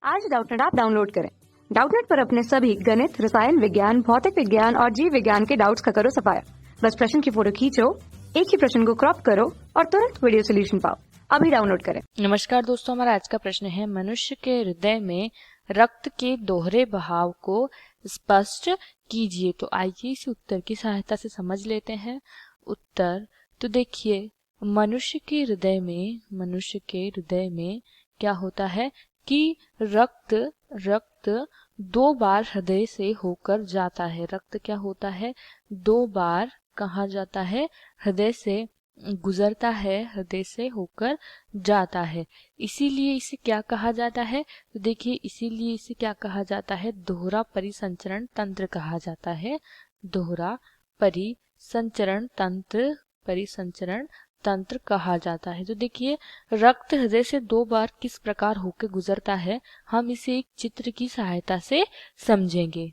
आज Doubtnut app download करें। Doubtnut पर अपने सभी गणित, रसायन विज्ञान, भौतिक विज्ञान और जीव विज्ञान के डाउट्स का करो सफाया। बस प्रश्न की फोटो खींचो, एक ही प्रश्न को क्रॉप करो और तुरंत वीडियो सोल्यूशन पाओ। अभी डाउनलोड करें। नमस्कार दोस्तों, हमारा आज का प्रश्न है मनुष्य के हृदय में रक्त के दोहरे बहाव को स्पष्ट कीजिए। तो आइए इस उत्तर की सहायता से समझ लेते हैं। उत्तर तो देखिए, मनुष्य के हृदय में क्या होता है कि रक्त दो बार हृदय से होकर जाता है। रक्त क्या होता है, दो बार कहा जाता है हृदय से गुजरता है, हृदय से होकर जाता है। इसीलिए इसे क्या कहा जाता है, तो देखिए इसीलिए इसे क्या कहा जाता है, दोहरा परिसंचरण तंत्र कहा जाता है। दोहरा परिसंचरण तंत्र कहा जाता है। तो देखिए, रक्त हृदय से दो बार किस प्रकार होकर गुजरता है, हम इसे एक चित्र की सहायता से समझेंगे।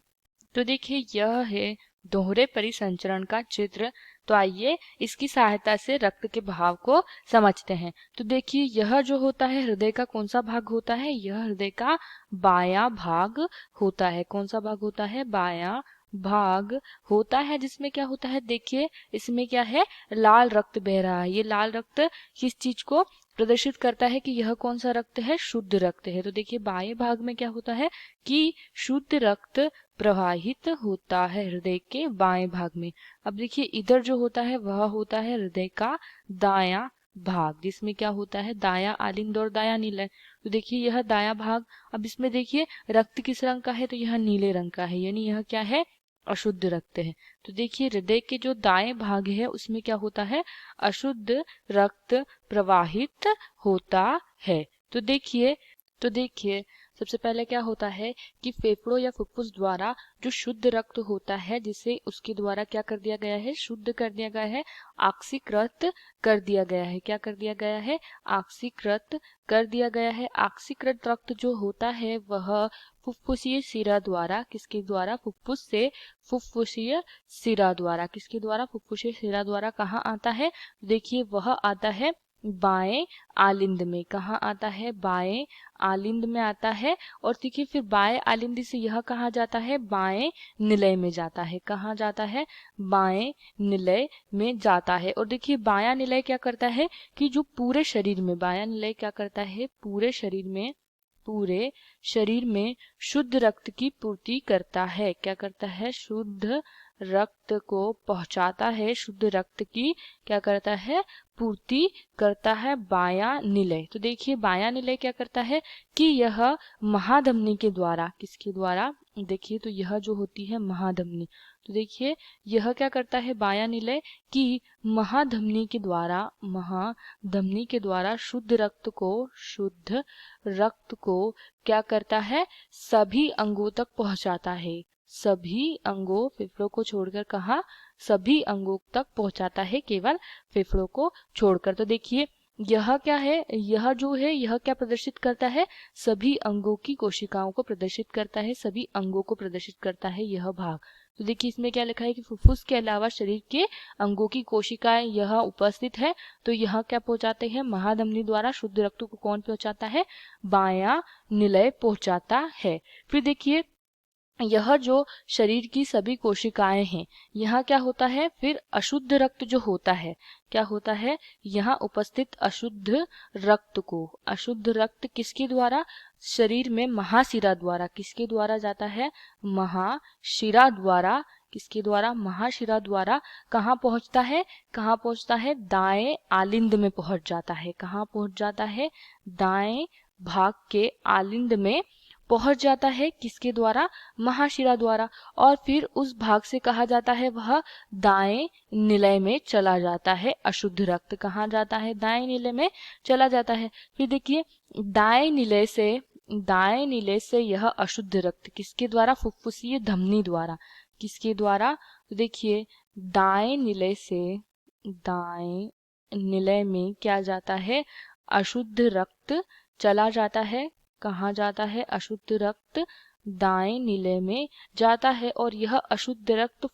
तो देखिए, यह है दोहरे परिसंचरण का चित्र। तो आइए इसकी सहायता से रक्त के बहाव को समझते हैं। तो देखिए, यह जो होता है हृदय का कौन सा भाग होता है, यह हृदय का बायां भाग होता है। कौन सा भाग होता है, बायां भाग होता है, जिसमें क्या होता है, देखिए इसमें क्या है, लाल रक्त बह रहा है। ये लाल रक्त किस चीज को प्रदर्शित करता है कि यह कौन सा रक्त है, शुद्ध रक्त है। तो देखिए, बाएं भाग में क्या होता है कि शुद्ध रक्त प्रवाहित होता है हृदय के बाएं भाग में। अब देखिए, इधर जो होता है वह होता है हृदय का दायां भाग, जिसमें क्या होता है, दायां आलिंद और दायां निलय। तो देखिए, यह दायां भाग, अब इसमें देखिए रक्त किस रंग का है, तो यह नीले रंग का है, यानी यह क्या है, अशुद्ध रक्त है। तो देखिए, हृदय के जो दाएं भाग है उसमें क्या होता है, अशुद्ध रक्त प्रवाहित होता है। तो देखिए सबसे पहले क्या होता है कि फेफड़ों या फुफ्फुस द्वारा जो शुद्ध रक्त होता है, जिसे उसके द्वारा क्या कर दिया गया है, शुद्ध कर दिया गया है, ऑक्सीकृत कर दिया गया है। क्या कर दिया गया है, ऑक्सीकृत कर दिया गया है। ऑक्सीकृत रक्त जो होता है वह फुफ्फुसीय शिरा द्वारा, किसके द्वारा, फुफ्फुसीय शिरा द्वारा, किसके द्वारा, फुफ्फुसीय शिरा द्वारा कहाँ आता है, देखिए वह आता है बाएं आलिंद में। कहाँ आता है, बाएं आलिंद में आता है। और देखिए, फिर बाएं आलिंद से यह कहाँ जाता है, बाएं निलय में जाता है। कहाँ जाता है, बाएं निलय में जाता है। और देखिए, बायां निलय क्या करता है कि जो पूरे शरीर में, बायां निलय क्या करता है, पूरे शरीर में शुद्ध रक्त की पूर्ति करता है। क्या करता है, शुद्ध रक्त को पहुंचाता है, शुद्ध रक्त की क्या करता है, पूर्ति करता है बायां निलय। तो देखिए, बायां निलय क्या करता है कि यह महाधमनी के द्वारा, किसके द्वारा, देखिए तो यह जो होती है महाधमनी, तो देखिए यह क्या करता है बायां निलय कि महाधमनी के द्वारा शुद्ध रक्त को क्या करता है, सभी अंगों तक पहुंचाता है। सभी अंगों, फेफड़ों को छोड़कर, कहा, सभी अंगों तक पहुंचाता है, केवल फेफड़ों को छोड़कर। तो देखिए, यह क्या है, यह जो है यह क्या प्रदर्शित करता है, सभी अंगों की कोशिकाओं को प्रदर्शित करता है, सभी अंगों को प्रदर्शित करता है यह भाग। तो देखिए, इसमें क्या लिखा है कि फुफ्फुस के अलावा शरीर के अंगों की कोशिकाएं यह उपस्थित है। तो यह क्या पहुंचाते हैं, महाधमनी द्वारा शुद्ध रक्त को कौन पहुंचाता है, बायां निलय पहुंचाता है। फिर देखिए, यह जो शरीर की सभी कोशिकाएं हैं, यहाँ क्या होता है, फिर अशुद्ध रक्त जो होता है, क्या होता है, यहाँ उपस्थित अशुद्ध रक्त किसके द्वारा, शरीर में महाशिरा द्वारा, किसके द्वारा जाता है, महाशिरा द्वारा, किसके द्वारा, महाशिरा द्वारा कहाँ पहुंचता है, दाएं आलिंद में पहुंच जाता है। कहाँ पहुंच जाता है, दाएं भाग के आलिंद में पहुंच जाता है, किसके द्वारा, महाशिरा द्वारा। और फिर उस भाग से कहा जाता है वह दाएं निलय में चला जाता है। अशुद्ध रक्त कहाँ जाता है, दाएं निलय में चला जाता है। फिर देखिए, दाएं निलय से यह अशुद्ध रक्त किसके द्वारा, फुफ्फुसीय धमनी द्वारा, किसके द्वारा, तो देखिए दाएं निलय में क्या जाता है, अशुद्ध रक्त चला जाता है। कहाँ जाता है, अशुद्ध रक्त दाएं निलय में जाता है। और यह अशुद्ध रक्त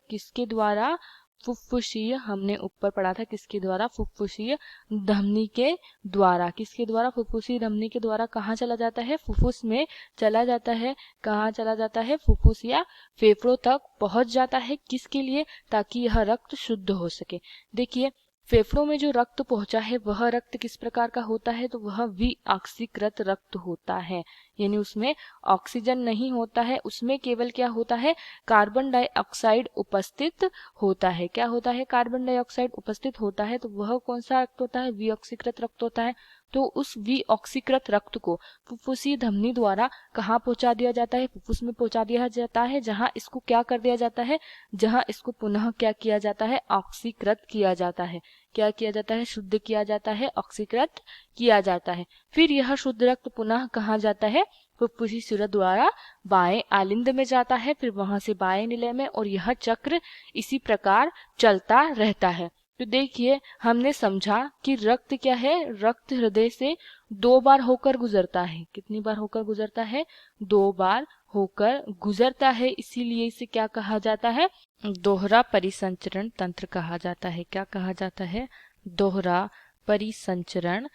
किसके द्वारा, फुफ्फुसीय हमने ऊपर पढ़ा था किसके द्वारा, फुफ्फुसीय धमनी के द्वारा। किसके द्वारा, फुफ्फुसीय धमनी के द्वारा कहाँ चला जाता है, फुफ्फुस में चला जाता है। कहाँ चला जाता है, फुफ्फुस या फेफड़ों तक पहुंच जाता है। किसके लिए, ताकि यह रक्त शुद्ध हो सके। देखिए फेफड़ों में जो रक्त पहुंचा है वह रक्त किस प्रकार का होता है, तो वह विऑक्सीकृत रक्त होता है, यानी उसमें ऑक्सीजन नहीं होता है, उसमें केवल क्या होता है, कार्बन डाइऑक्साइड उपस्थित होता है। क्या होता है, कार्बन डाइऑक्साइड उपस्थित होता है। तो वह कौन सा रक्त होता है, विऑक्सीकृत रक्त होता है। तो उस विऑक्सीकृत रक्त को फुफ्फुसीय धमनी द्वारा कहाँ पहुंचा दिया जाता है, फुफ्फुस में पहुंचा दिया जाता है, जहां इसको क्या कर दिया जाता है, जहां इसको पुनः क्या किया जाता है, ऑक्सीकृत किया जाता है। क्या किया जाता है, शुद्ध किया जाता है, ऑक्सीकृत किया जाता है। फिर यह शुद्ध रक्त पुनः कहाँ जाता है, फुफ्फुसी सिरा द्वारा बाएं आलिंद में जाता है, फिर वहां से बाएं निलय में, और यह चक्र इसी प्रकार चलता रहता है। तो देखिए हमने समझा कि रक्त क्या है, रक्त हृदय से 2 बार होकर गुजरता है। कितनी बार होकर गुजरता है, 2 बार होकर गुजरता है, इसीलिए इसे क्या कहा जाता है, दोहरा परिसंचरण तंत्र कहा जाता है। क्या कहा जाता है, दोहरा परिसंचरण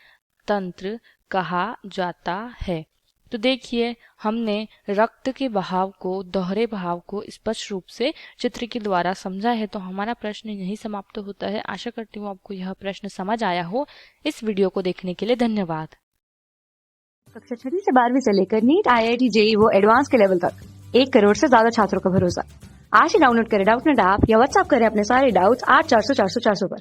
तंत्र कहा जाता है। तो देखिए हमने रक्त के बहाव को, दोहरे बहाव को स्पष्ट रूप से चित्र के द्वारा समझा है। तो हमारा प्रश्न यही समाप्त होता है। आशा करती हूँ आपको यह प्रश्न समझ आया हो। इस वीडियो को देखने के लिए धन्यवाद। कक्षा 6वीं से 12वीं से लेकर नीट, IIT, JEE वो एडवांस के लेवल तक 1 करोड़ से ज्यादा छात्रों का भरोसा। आज ही डाउनलोड करें डाउटनेट ऐप या व्हाट्सएप करें अपने सारे डाउट्स 8400 400 400 पर।